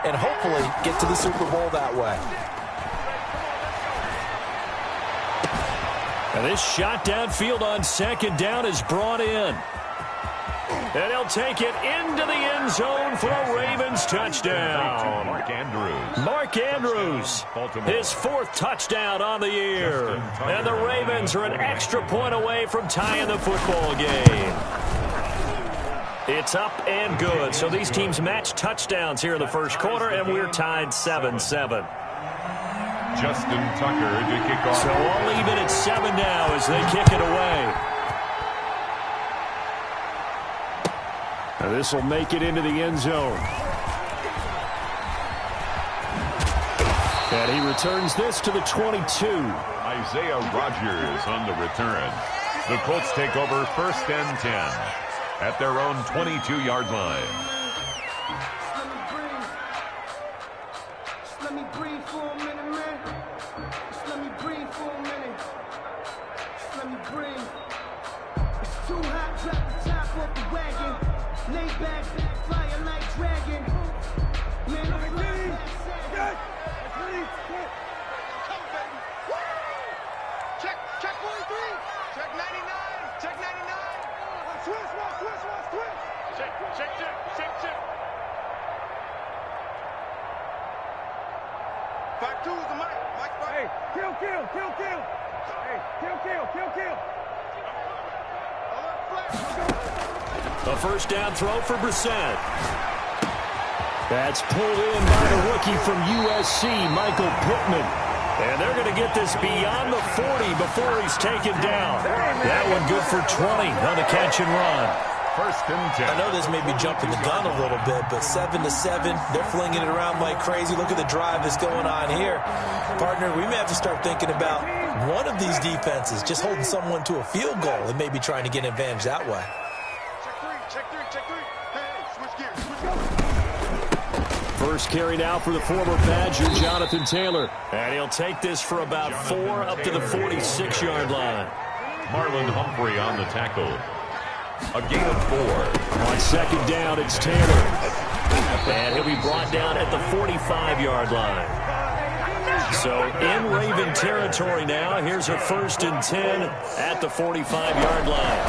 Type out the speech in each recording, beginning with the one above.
and hopefully get to the Super Bowl that way. And this shot downfield on second down is brought in. And he'll take it into the end zone for a Ravens touchdown. Mark Andrews, his fourth touchdown on the year. And the Ravens are an extra point away from tying the football game. It's up and good. So these teams match touchdowns here in the first quarter, and we're tied 7-7. Justin Tucker to kick off. So all even at 7 now as they kick it away. And this will make it into the end zone. And he returns this to the 22. Isaiah Rodgers on the return. The Colts take over 1st and 10 at their own 22-yard line. Let me breathe for a minute, man. Just let me breathe for a minute. Just let me breathe. It's too hot, drop the top off the wagon. Lay back, flying like dragon. Man, I'm flying back, Check 43. Check 99. Check 99. Switch. Check. 5-2 is the mic. Hey, kill. Hey, kill. A first down throw for Brissett. That's pulled in by the rookie from USC, Michael Pittman. And they're going to get this beyond the 40 before he's taken down. That one good for 20 on the catch and run. 1st and 10. I know this may be jumping the gun a little bit, but 7-7, they're flinging it around like crazy. Look at the drive that's going on here. Partner, we may have to start thinking about one of these defenses just holding someone to a field goal and maybe trying to get an advantage that way. Check three. Hey, switch gears. First carry now for the former Badger, Jonathan Taylor. And he'll take this for about 4 up to the 46-yard line. Marlon Humphrey on the tackle. A gain of 4. On second down, it's Taylor. And he'll be brought down at the 45-yard line. So in Raven territory now. Here's a 1st and 10 at the 45-yard line.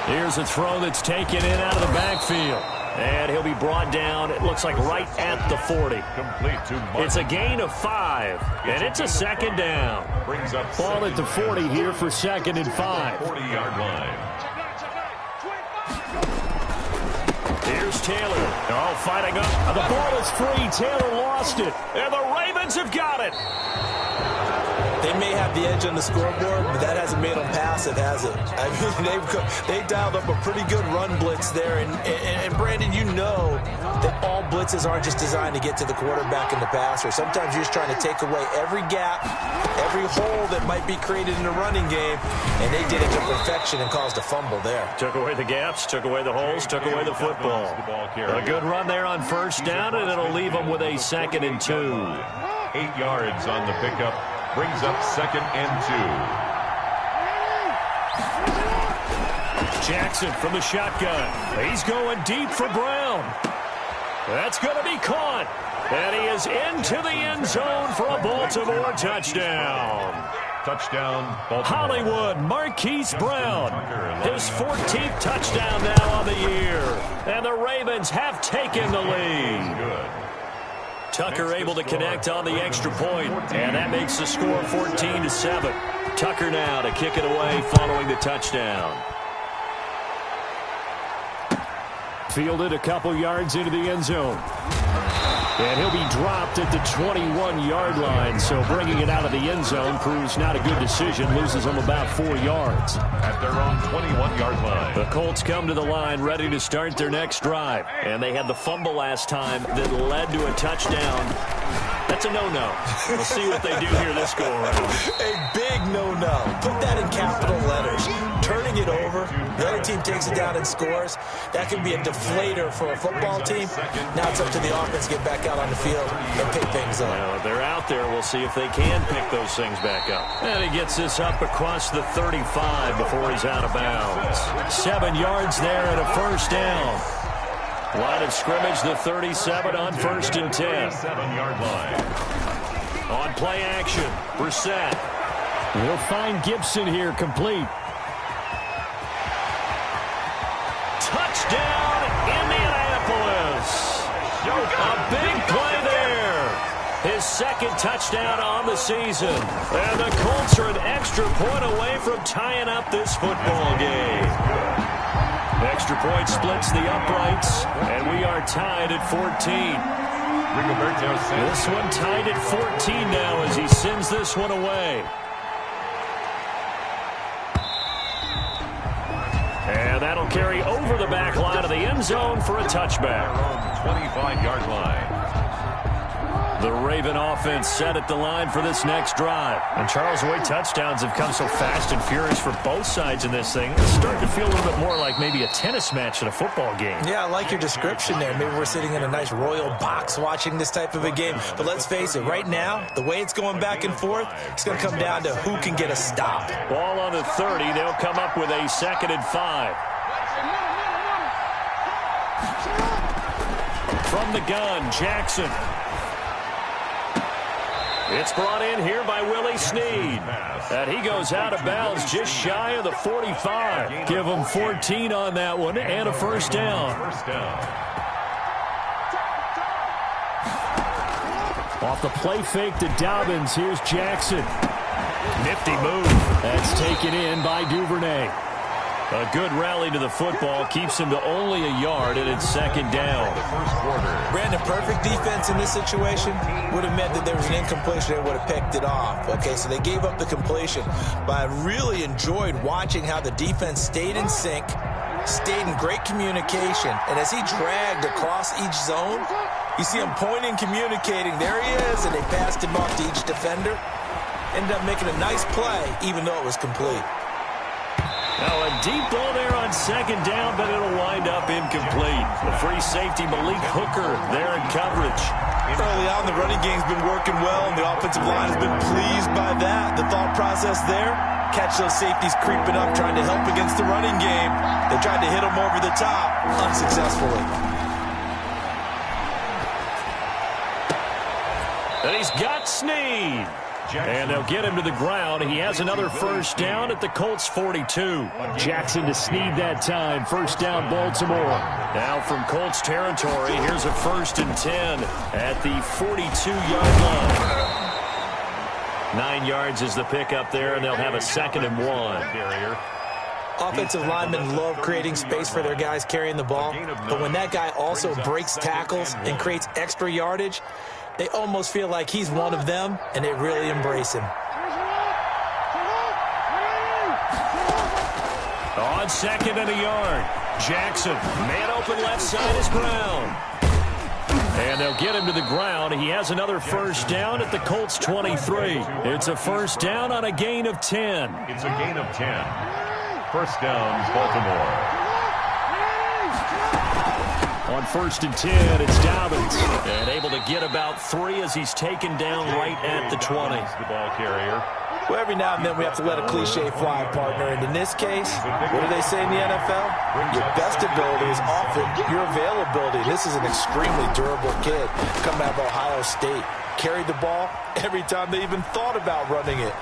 Here's a throw that's taken in out of the backfield. And he'll be brought down, it looks like, right at the 40. Complete to Mark. It's a gain of 5, and it's a second down. Brings up Ball at the 40 here for 2nd and 5. 40-yard line. Here's Taylor. Oh, fighting up. The ball is free. Taylor lost it. And the Ravens have got it. They may have the edge on the scoreboard, but that hasn't made them pass it, has it? I mean, they dialed up a pretty good run blitz there. And Brandon, you know that all blitzes aren't just designed to get to the quarterback and the passer. Sometimes you're just trying to take away every gap, every hole that might be created in the running game, and they did it to perfection and caused a fumble there. Took away the gaps, took away the holes, took away the football. A good run there on first down, and it'll leave them with a 2nd and 2. 8 yards on the pickup. Brings up 2nd and 2. Jackson from the shotgun. He's going deep for Brown. That's going to be caught. And he is into the end zone for a Baltimore touchdown. Touchdown, Baltimore. Hollywood Marquise Brown. His 14th touchdown now on the year. And the Ravens have taken the lead. Good. Tucker able to connect on the extra point, and that makes the score 14-7. Tucker now to kick it away following the touchdown. Fielded a couple yards into the end zone. And he'll be dropped at the 21-yard line, so bringing it out of the end zone proves not a good decision, loses them about 4 yards. At their own 21-yard line. The Colts come to the line ready to start their next drive, and they had the fumble last time that led to a touchdown. That's a no-no. We'll see what they do here this go-around. A big no-no. Put that in capital letters. Turning it over, the other team takes it down and scores. That can be a deflator for a football team. Now it's up to the offense to get back out on the field and pick things up. Well, if they're out there, we'll see if they can pick those things back up. And he gets this up across the 35 before he's out of bounds. 7 yards there and a first down. Line of scrimmage, the 37 on 1st and 10. 7-yard line. On play action, Brissett. He'll find Gibson here, complete. Touchdown, Indianapolis. A big play there. His second touchdown on the season. And the Colts are an extra point away from tying up this football game. Extra point splits the uprights, and we are tied at 14. This one tied at 14 now as he sends this one away. And that'll carry over the back line of the end zone for a touchback. 25-yard line. The Raven offense set at the line for this next drive. And Charles, the way touchdowns have come so fast and furious for both sides in this thing, it's starting to feel a little bit more like maybe a tennis match than a football game. Yeah, I like your description there. Maybe we're sitting in a nice royal box watching this type of a game. But let's face it, right now, the way it's going back and forth, it's going to come down to who can get a stop. Ball on the 30. They'll come up with a 2nd and 5. From the gun, Jackson. It's brought in here by Willie Snead. And he goes out of bounds just shy of the 45. Give him 14 on that one and a first down. Off the play fake to Dobbins, here's Jackson. Nifty move. That's taken in by Duvernay. A good rally to the football keeps him to only a yard, and it's 2nd down. Brandon, perfect defense in this situation would have meant that there was an incompletion. They would have picked it off. Okay, so they gave up the completion. But I really enjoyed watching how the defense stayed in sync, stayed in great communication. And as he dragged across each zone, you see him pointing, communicating. There he is, and they passed him off to each defender. Ended up making a nice play, even though it was complete. Now a deep ball there on 2nd down, but it'll wind up incomplete. The free safety, Malik Hooker, there in coverage. Early on, the running game's been working well, and the offensive line has been pleased by that. The thought process there, catch those safeties creeping up, trying to help against the running game. They tried to hit them over the top, unsuccessfully. And he's got Snead. And they'll get him to the ground. He has another first down at the Colts 42. Jackson to Snead that time. First down, Baltimore. Now from Colts territory, here's a 1st and 10 at the 42-yard line. 9 yards is the pickup there, and they'll have a 2nd and 1. Offensive linemen love creating space for their guys carrying the ball. But when that guy also breaks tackles and creates extra yardage, they almost feel like he's one of them, and they really embrace him. On 2nd and a yard, Jackson, man open left side is Brown. And they'll get him to the ground. He has another first down at the Colts 23. It's a first down on a gain of 10. It's a gain of 10. First down, Baltimore. On 1st and 10, it's Dobbins. And able to get about 3 as he's taken down right at the 20. The ball carrier. Well, every now and then we have to let a cliche fly, partner. And in this case, what do they say in the NFL? Your best ability is often your availability. This is an extremely durable kid coming out of Ohio State. Carried the ball every time they even thought about running it.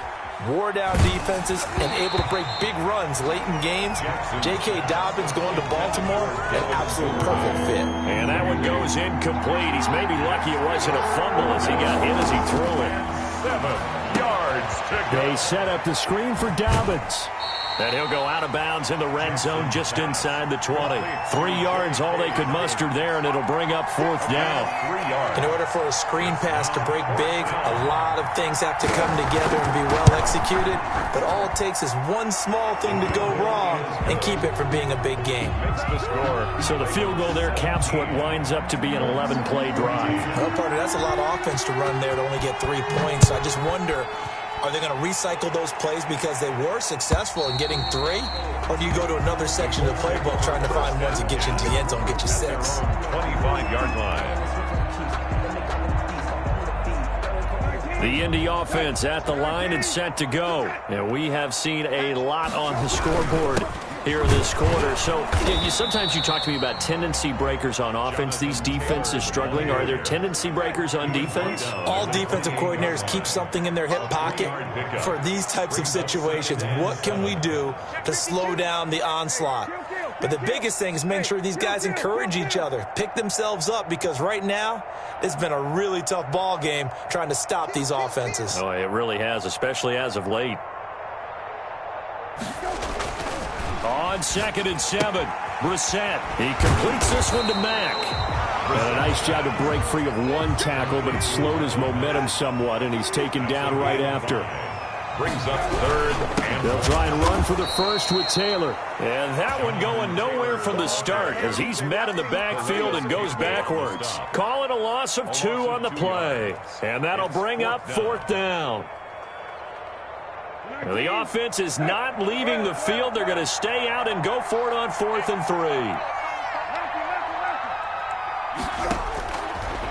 Wore down defenses and able to break big runs late in games. J.K. Dobbins going to Baltimore, an absolute perfect fit. And that one goes incomplete. He's maybe lucky it wasn't a fumble as he got hit as he threw it. 7 yards to go. They set up the screen for Dobbins. And he'll go out of bounds in the red zone just inside the 20. 3 yards all they could muster there, and it'll bring up 4th down. 3 yards. In order for a screen pass to break big, a lot of things have to come together and be well executed. But all it takes is one small thing to go wrong and keep it from being a big game. Makes the score. So the field goal there caps what winds up to be an 11-play drive. Well, partner, that's a lot of offense to run there to only get 3 points. So I just wonder, are they going to recycle those plays because they were successful in getting 3? Or do you go to another section of the playbook trying to find ones that get you into the end zone, get you 6? 25-yard line. The Indy offense at the line and set to go. Now, we have seen a lot on the scoreboard here in this quarter. So sometimes you talk to me about tendency breakers on offense. These defenses struggling. Are there tendency breakers on defense? All defensive coordinators keep something in their hip pocket for these types of situations. What can we do to slow down the onslaught? But the biggest thing is making sure these guys encourage each other, pick themselves up, because right now it's been a really tough ball game trying to stop these offenses. Oh, it really has, especially as of late. On 2nd and 7, Brissett. He completes this one to Mack. And a nice job to break free of one tackle, but it slowed his momentum somewhat, and he's taken down right after. Brings up 3rd and they'll try and run for the first with Taylor. And that one going nowhere from the start as he's met in the backfield and goes backwards. Calling a loss of 2 on the play. And that'll bring up 4th down. Now, the offense is not leaving the field. They're going to stay out and go for it on 4th and 3.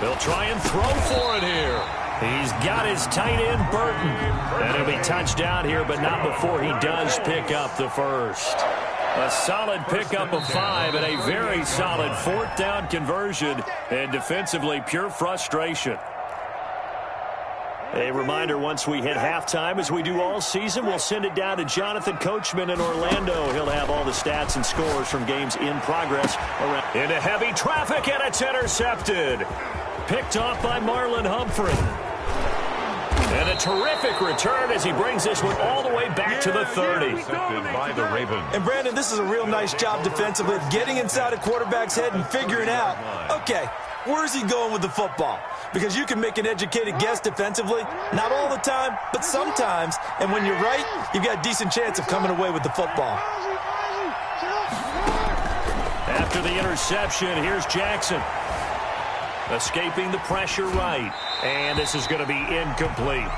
They'll try and throw for it here. He's got his tight end, Burton. And he'll be touchdown here, but not before he does pick up the first. A solid pickup of 5 and a very solid 4th down conversion. And defensively, pure frustration. A reminder, once we hit halftime, as we do all season, we'll send it down to Jonathan Coachman in Orlando. He'll have all the stats and scores from games in progress. Into heavy traffic, and it's intercepted. Picked off by Marlon Humphrey. And a terrific return as he brings this one all the way back to the 30. By the Ravens. And Brandon, this is a real nice job defensively of getting inside a quarterback's head and figuring out, okay, where's he going with the football? Because you can make an educated guess defensively, not all the time, but sometimes. And when you're right, you've got a decent chance of coming away with the football. After the interception, here's Jackson. Escaping the pressure right. And this is going to be incomplete.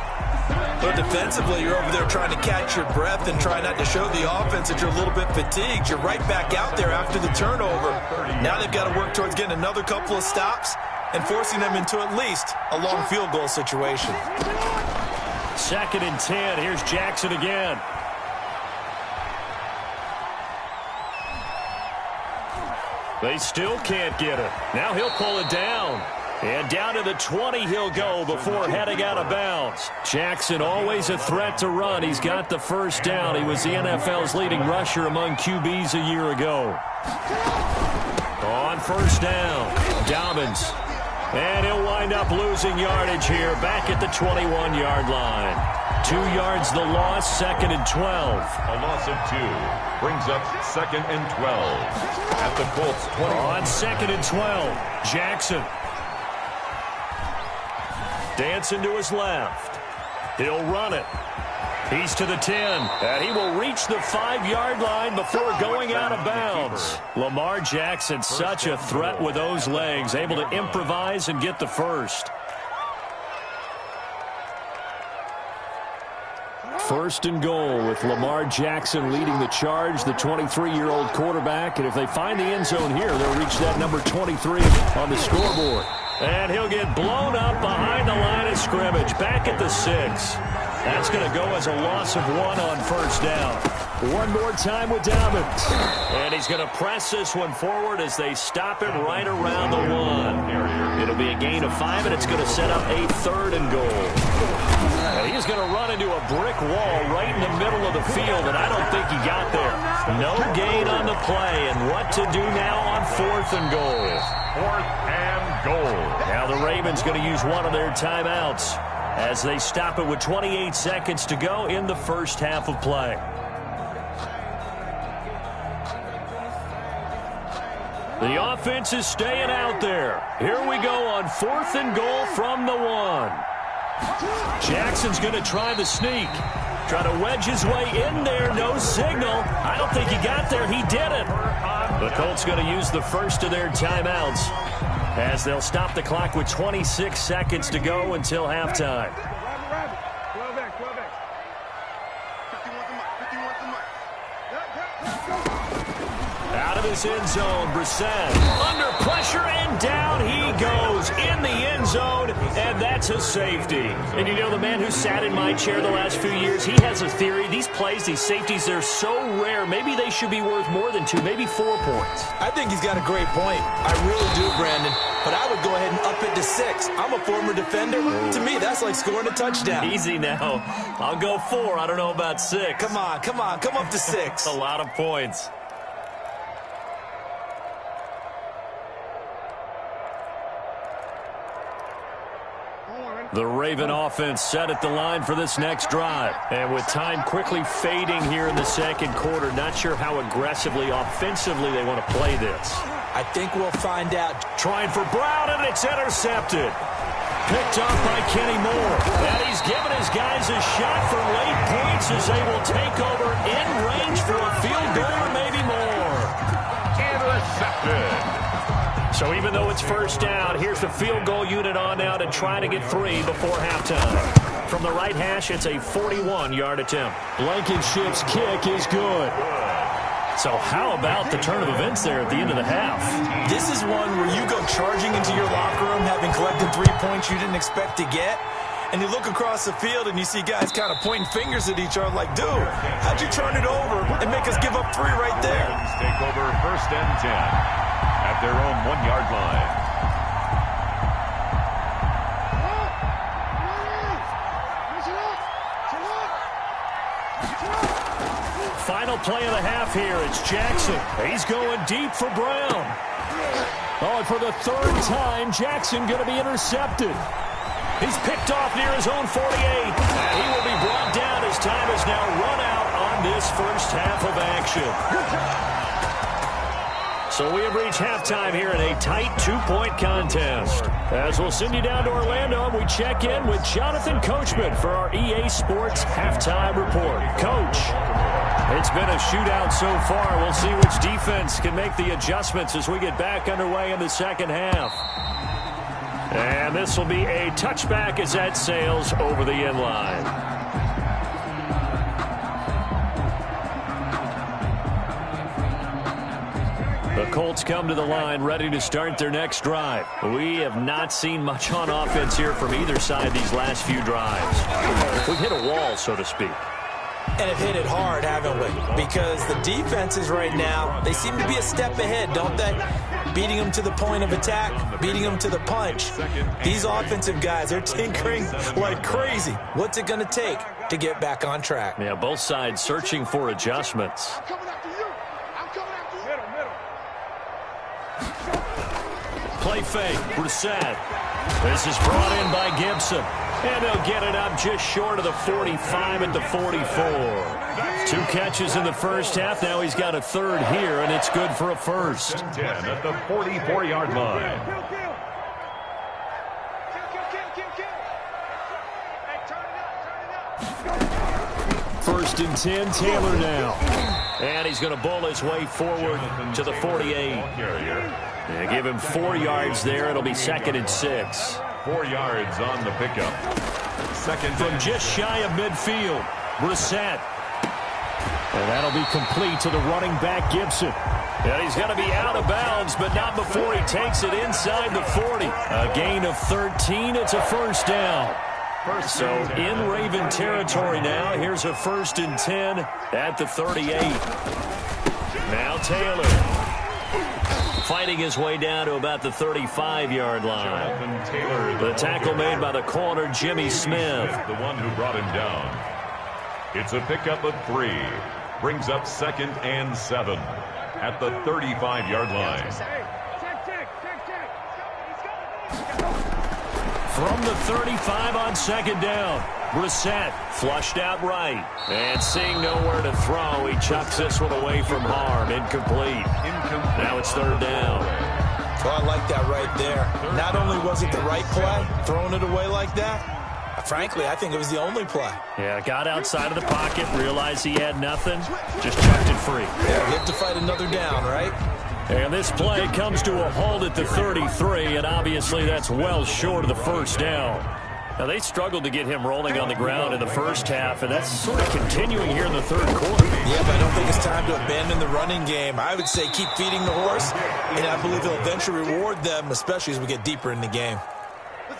But defensively, you're over there trying to catch your breath and try not to show the offense that you're a little bit fatigued. You're right back out there after the turnover. Now they've got to work towards getting another couple of stops and forcing them into at least a long field goal situation. 2nd and 10. Here's Jackson again. They still can't get it. Now he'll pull it down. And down to the 20 he'll go before heading out of bounds. Jackson always a threat to run. He's got the first down. He was the NFL's leading rusher among QBs a year ago. On 1st down, Dobbins. And he'll wind up losing yardage here back at the 21-yard line. 2 yards the loss, 2nd and 12. A loss of 2 brings up 2nd and 12 at the Colts 20. On 2nd and 12, Jackson. Dancing to his left. He'll run it. He's to the 10, and he will reach the 5-yard line before going out of bounds. Lamar Jackson, such a threat with those legs, able to improvise and get the first. 1st and goal with Lamar Jackson leading the charge, the 23-year-old quarterback. And if they find the end zone here, they'll reach that number 23 on the scoreboard. And he'll get blown up behind the line of scrimmage, back at the 6. That's going to go as a loss of 1 on 1st down. One more time with Dobbins. And he's going to press this one forward as they stop him right around the 1. It'll be a gain of 5, and it's going to set up a 3rd and goal. And he's going to run into a brick wall right in the middle of the field, and I don't think he got there. No gain on the play, and what to do now on 4th and goal. 4th and goal. Now the Ravens going to use one of their timeouts as they stop it with 28 seconds to go in the first half of play. The offense is staying out there. Here we go on 4th and goal from the 1. Jackson's going to try the sneak. Try to wedge his way in there. No signal. I don't think he got there. He did it. The Colts going to use the first of their timeouts as they'll stop the clock with 26 seconds to go until halftime. Out of his end zone, Brissett under pressure, and down he goes in the end zone, and that's a safety. And you know, the man who sat in my chair the last few years, he has a theory. These plays, these safeties, they're so rare. Maybe they should be worth more than 2, maybe 4 points. I think he's got a great point. I really do, Brandon. But I would go ahead and up it to 6. I'm a former defender. To me, that's like scoring a touchdown. Easy now. I'll go 4. I don't know about 6. Come on. Come up to 6. A lot of points. The Raven offense set at the line for this next drive. And with time quickly fading here in the second quarter, not sure how aggressively, offensively they want to play this. I think we'll find out. Trying for Brown, and it's intercepted. Picked off by Kenny Moore. And he's given his guys a shot for late points as they will take over in range for a field goal or maybe more. Intercepted. So even though it's first down, here's the field goal unit on now to try to get 3 before halftime. From the right hash, it's a 41-yard attempt. Blankenship's kick is good. So how about the turn of events there at the end of the half? This is one where you go charging into your locker room having collected 3 points you didn't expect to get. And you look across the field and you see guys kind of pointing fingers at each other like, dude, how'd you turn it over and make us give up 3 right there? Take over first and 10. At their own 1-yard line. Final play of the half here. It's Jackson. He's going deep for Brown. Oh, and for the 3rd time, Jackson going to be intercepted. He's picked off near his own 48. And he will be brought down as time has now run out on this first half of action. So we have reached halftime here in a tight 2-point contest. As we'll send you down to Orlando, we check in with Jonathan Coachman for our EA Sports Halftime Report. Coach, it's been a shootout so far. We'll see which defense can make the adjustments as we get back underway in the second half. And this will be a touchback as that sails over the end line. The Colts come to the line ready to start their next drive. We have not seen much on offense here from either side these last few drives. We've hit a wall, so to speak. And have hit it hard, haven't we? Because the defenses right now, they seem to be a step ahead, don't they? Beating them to the point of attack, beating them to the punch. These offensive guys, they're tinkering like crazy. What's it going to take to get back on track? Yeah, both sides searching for adjustments. Play fake, Brissett. This is brought in by Gibson. And they'll get it up just short of the 45 at the 44. 2 catches in the first half. Now he's got a 3rd here, and it's good for a first. 10 at the 44-yard line. First and 10, Taylor now. And he's going to bowl his way forward to the 48. Yeah, give him 4 yards there. It'll be 2nd and 6. 4 yards on the pickup. Second from just shy of midfield. Brissett. And that'll be complete to the running back, Gibson. And he's going to be out of bounds, but not before he takes it inside the 40. A gain of 13. It's a first down. So in Raven territory now. Here's a 1st and 10 at the 38. Now Taylor fighting his way down to about the 35-yard line. The tackle made by the corner, Jimmy Smith. The one who brought him down. It's a pickup of 3. Brings up 2nd and 7 at the 35-yard line. From the 35 on 2nd down. Brissett flushed out right. And seeing nowhere to throw, he chucks this one away from harm. Incomplete. Now it's 3rd down. Oh, I like that right there. Not only was it the right play, throwing it away like that, frankly, I think it was the only play. Yeah, got outside of the pocket, realized he had nothing, just chucked it free. Yeah, you have to fight another down, right? And this play comes to a halt at the 33, and obviously that's well short of the first down. Now, they struggled to get him rolling on the ground in the first half, and that's sort of continuing here in the 3rd quarter. Yeah, but I don't think it's time to abandon the running game. I would say keep feeding the horse, and I believe it'll eventually reward them, especially as we get deeper in the game.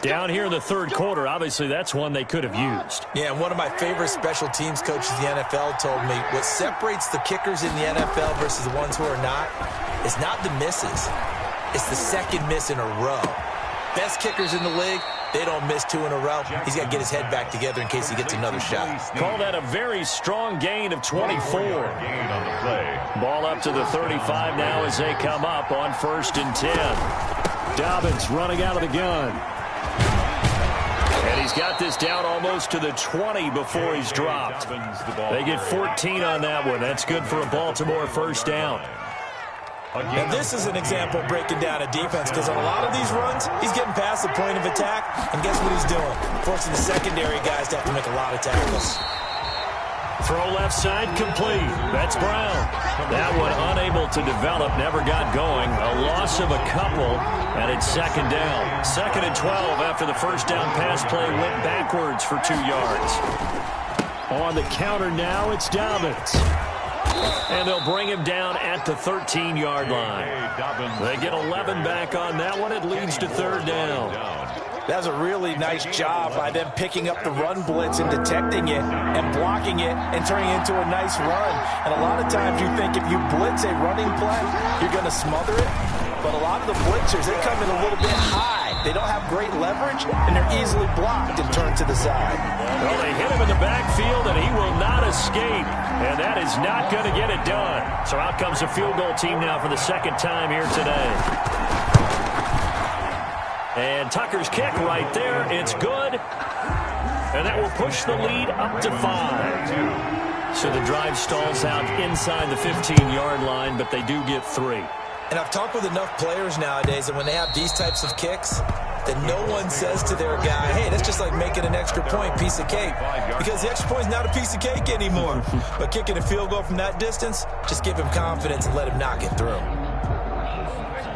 Down here in the third quarter, obviously that's one they could have used. Yeah, and one of my favorite special teams coaches in the NFL told me what separates the kickers in the NFL versus the ones who are not is not the misses. It's the second miss in a row. Best kickers in the league, they don't miss 2 in a row. He's got to get his head back together in case he gets another shot. Call that a very strong gain of 24. Ball up to the 35 now as they come up on 1st and 10. Dobbins running out of the gun. And he's got this down almost to the 20 before he's dropped. They get 14 on that one. That's good for a Baltimore first down. Now, this is an example of breaking down a defense because on a lot of these runs, he's getting past the point of attack, and guess what he's doing? Forcing the secondary guys to have to make a lot of tackles. Throw left side complete. That's Brown. That one unable to develop, never got going. A loss of a couple, and it's 2nd down. 2nd and 12 after the first down pass play went backwards for 2 yards. On the counter now, it's Dobbins. And they'll bring him down at the 13-yard line. They get 11 back on that one. It leads to 3rd down. That was a really nice job by them picking up the run blitz and detecting it and blocking it and turning it into a nice run. And a lot of times you think if you blitz a running play, you're going to smother it. But a lot of the blitzers, they come in a little bit high. They don't have great leverage, and they're easily blocked and turned to the side. Well, they hit him in the backfield, and he will not escape. And that is not going to get it done. So out comes a field goal team now for the 2nd time here today. And Tucker's kick right there. It's good. And that will push the lead up to 5. So the drive stalls out inside the 15-yard line, but they do get 3. And I've talked with enough players nowadays that when they have these types of kicks, that no one says to their guy, hey, that's just like making an extra point, piece of cake. Because the extra point is not a piece of cake anymore. But kicking a field goal from that distance, just give him confidence and let him knock it through.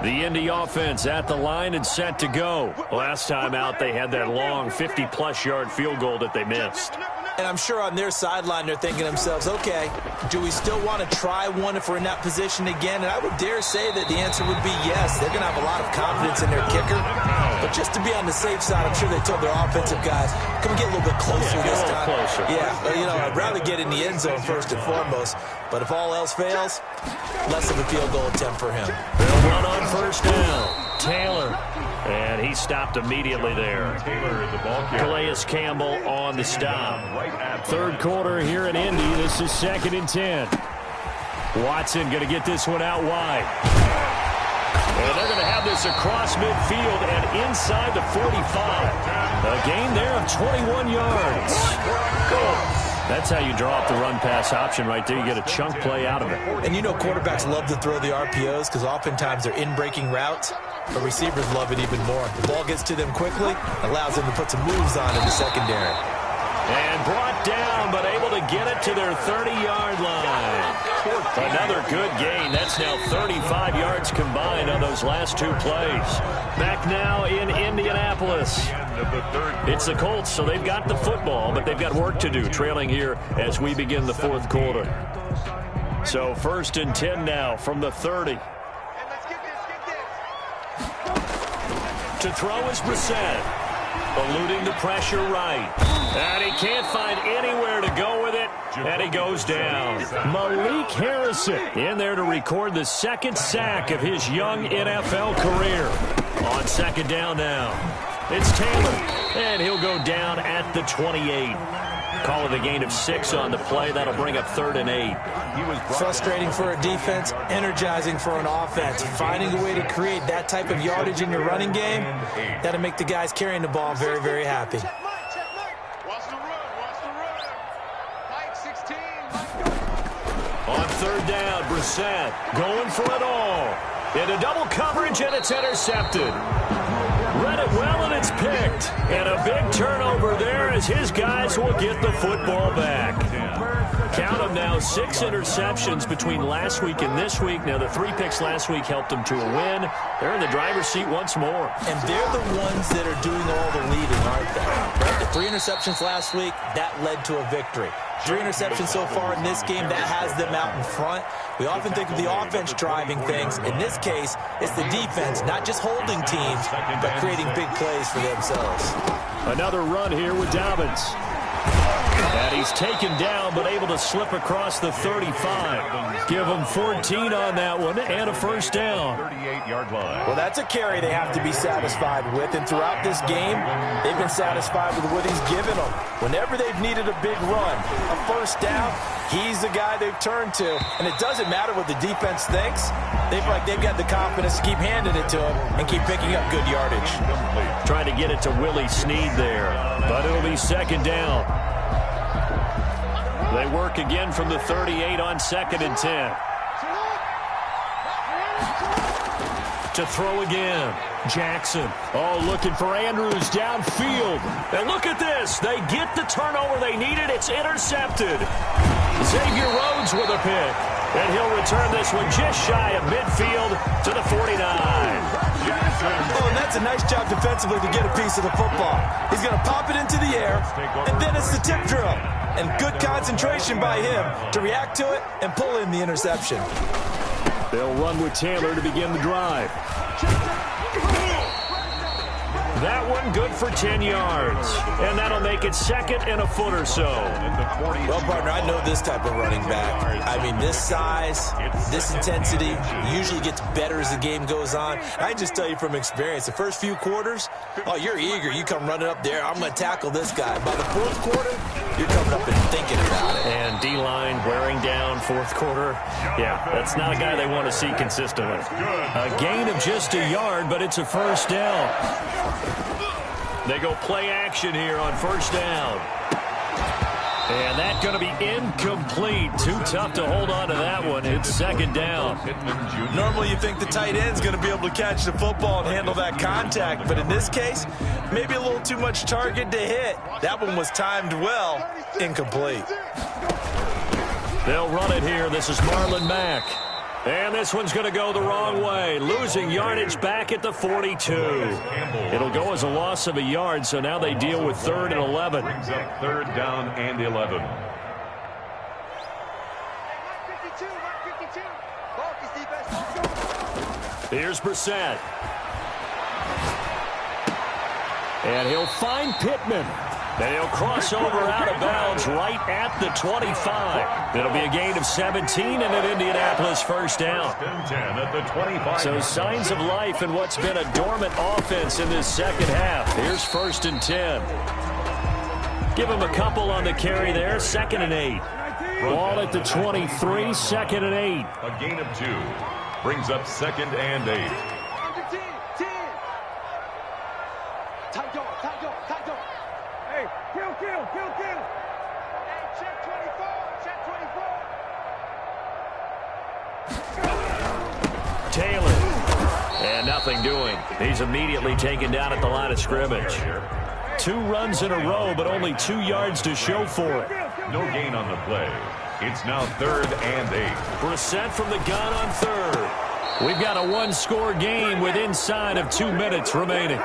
The Indy offense at the line and set to go. Last time out, they had that long 50-plus yard field goal that they missed. And I'm sure on their sideline they're thinking to themselves, okay, do we still want to try one if we're in that position again? And I would dare say that the answer would be yes. They're going to have a lot of confidence in their kicker. But just to be on the safe side, I'm sure they told their offensive guys, can we get a little bit closer this time? Closer. Yeah, but, you know, I'd rather get in the end zone first and foremost. But if all else fails, less of a field goal attempt for him. They'll run on 1st down. Taylor. And he stopped immediately there. Calais Campbell on the stop. 3rd quarter here in Indy. This is 2nd and 10. Watson going to get this one out wide. And they're going to have this across midfield and inside the 45. A gain there of 21 yards. That's how you draw up the run-pass option right there. You get a chunk play out of it. And you know quarterbacks love to throw the RPOs because oftentimes they're in-breaking routes. But receivers love it even more. The ball gets to them quickly, allows them to put some moves on in the secondary. And brought down, but able to get it to their 30-yard line. Another good gain. That's now 35 yards combined on those last 2 plays. Back now in Indianapolis. It's the Colts, so they've got the football, but they've got work to do, trailing here as we begin the 4th quarter. So 1st and 10 now from the 30. To throw is Brissett. Eluding the pressure right. And he can't find anywhere to go with it. And he goes down. Malik Harrison in there to record the 2nd sack of his young NFL career. On 2nd down now. It's Taylor. And he'll go down at the 28. Call it a gain of 6 on the play. That'll bring up 3rd and 8. Frustrating for a defense, energizing for an offense. Finding a way to create that type of yardage in your running game, that'll make the guys carrying the ball very, very happy. On 3rd down, Brissett going for it all. Into double coverage, and it's intercepted. Read it well, and it's picked. And a big turnover there as his guys will get the football back. Count them now, 6 interceptions between last week and this week. Now, the 3 picks last week helped them to a win. They're in the driver's seat once more. And they're the ones that are doing all the leading, aren't they? Right? The 3 interceptions last week, that led to a victory. 3 interceptions so far in this game, that has them out in front. We often think of the offense driving things. In this case, it's the defense, not just holding teams, but creating big plays for themselves. Another run here with Dobbins. And he's taken down, but able to slip across the 35. Give him 14 on that one and a first down. 38-yard line. Well, that's a carry they have to be satisfied with. And throughout this game, they've been satisfied with what he's given them. Whenever they've needed a big run, a first down, he's the guy they've turned to. And it doesn't matter what the defense thinks. They've got the confidence to keep handing it to him and keep picking up good yardage. Trying to get it to Willie Snead there. But it'll be second down. They work again from the 38 on 2nd and 10. To throw again. Jackson. Oh, looking for Andrews downfield. And look at this. They get the turnover they needed. It's intercepted. Xavier Rhodes with a pick. And he'll return this one just shy of midfield to the 49. Oh, and that's a nice job defensively to get a piece of the football. He's going to pop it into the air, and then it's the tip drill. And good concentration by him to react to it and pull in the interception. They'll run with Taylor to begin the drive. That one good for 10 yards. And that'll make it 2nd and a foot or so. Well, partner, I know this type of running back. I mean, this size, this intensity usually gets better as the game goes on. I just tell you from experience, the first few quarters, oh, you're eager. You come running up there, I'm going to tackle this guy. By the 4th quarter, you're coming up and thinking about it. And D-line wearing down 4th quarter. Yeah, that's not a guy they want to see consistently. A gain of just a yard, but it's a first down. They go play action here on first down. And that's going to be incomplete. Too tough to hold on to that one. It's 2nd down. Normally you think the tight end's going to be able to catch the football and handle that contact. But in this case, maybe a little too much target to hit. That one was timed well. Incomplete. They'll run it here. This is Marlon Mack. And this one's going to go the wrong way. Losing yardage back at the 42. It'll go as a loss of a yard, so now they deal with 3rd and 11. Brings up 3rd down and 11. Here's Brissett. And he'll find Pittman. And he'll cross over out of bounds right at the 25. It'll be a gain of 17 and an Indianapolis first down. 10 at the 25. So signs of life in what's been a dormant offense in this second half. Here's 1st and 10. Give him a couple on the carry there. 2nd and 8. Ball at the 23. 2nd and 8. A gain of 2. Brings up 2nd and 8. Taylor. And nothing doing. He's immediately taken down at the line of scrimmage. 2 runs in a row, but only 2 yards to show for it. No gain on the play. It's now 3rd and 8. Brissett from the gun on 3rd. We've got a 1-score game with inside of 2 minutes remaining.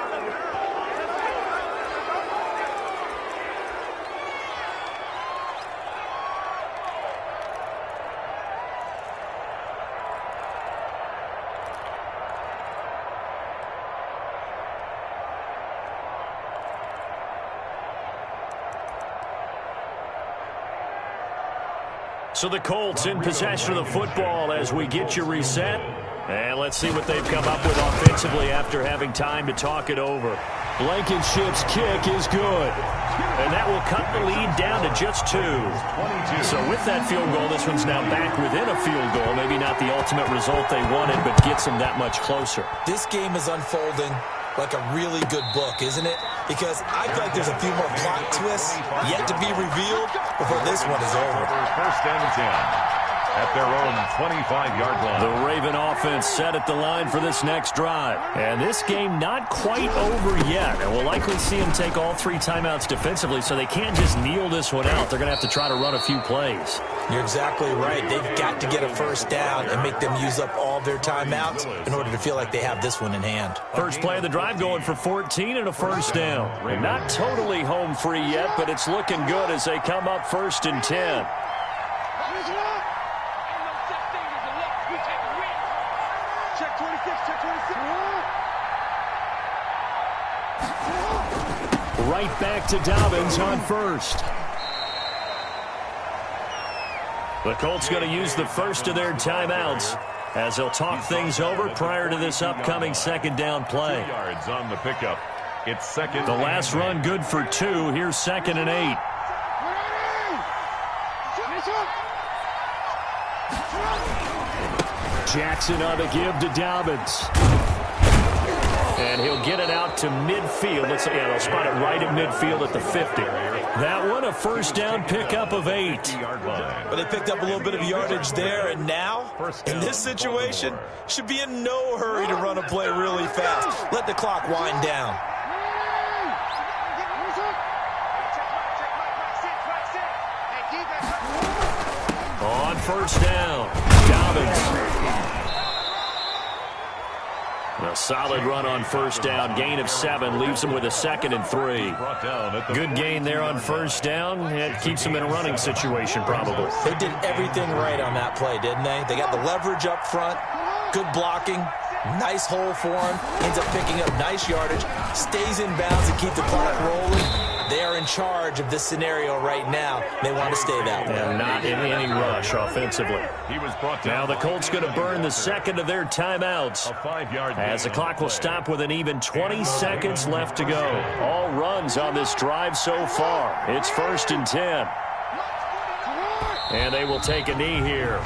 So the Colts in possession of the football as we get you reset. And let's see what they've come up with offensively after having time to talk it over. Blankenship's kick is good. And that will cut the lead down to just 2. So with that field goal, this one's now back within a field goal. Maybe not the ultimate result they wanted, but gets them that much closer. This game is unfolding like a really good book, isn't it? Because I feel like there's a few more plot twists yet to be revealed before this one is over. 1st and 10 at their own 25-yard line. The Raven offense set at the line for this next drive. And this game not quite over yet. And we'll likely see them take all 3 timeouts defensively, so they can't just kneel this one out. They're going to have to try to run a few plays. You're exactly right. They've got to get a first down and make them use up all their timeouts in order to feel like they have this one in hand. First play of the drive going for 14 and a first down. And not totally home free yet, but it's looking good as they come up 1st and 10. Check 26, check 26. Right back to Dobbins on first. The Colts going to use the first of their timeouts as they'll talk things over prior to this upcoming second down play. 2 yards on the pickup. It's second. The last run good for 2. Here's 2nd and 8. Jackson on the give to Dobbins. And he'll get it out to midfield. They'll spot it right at midfield at the 50. That one, a first down pickup of 8. But they picked up a little bit of yardage there, and now, in this situation, should be in no hurry to run a play really fast. Let the clock wind down. On first down, Dobbins. A solid run on first down. Gain of 7 leaves them with a 2nd and 3. Good gain there on first down. It keeps them in a running situation probably. They did everything right on that play, didn't they? They got the leverage up front, good blocking, nice hole for him, ends up picking up nice yardage, stays in bounds and keep the clock rolling. They are in charge of this scenario right now. They want to stay that way. And not in any rush offensively. Now the Colts going to burn the second of their timeouts as the clock will stop with an even 20 seconds left to go. All runs on this drive so far. It's 1st and 10. And they will take a knee here.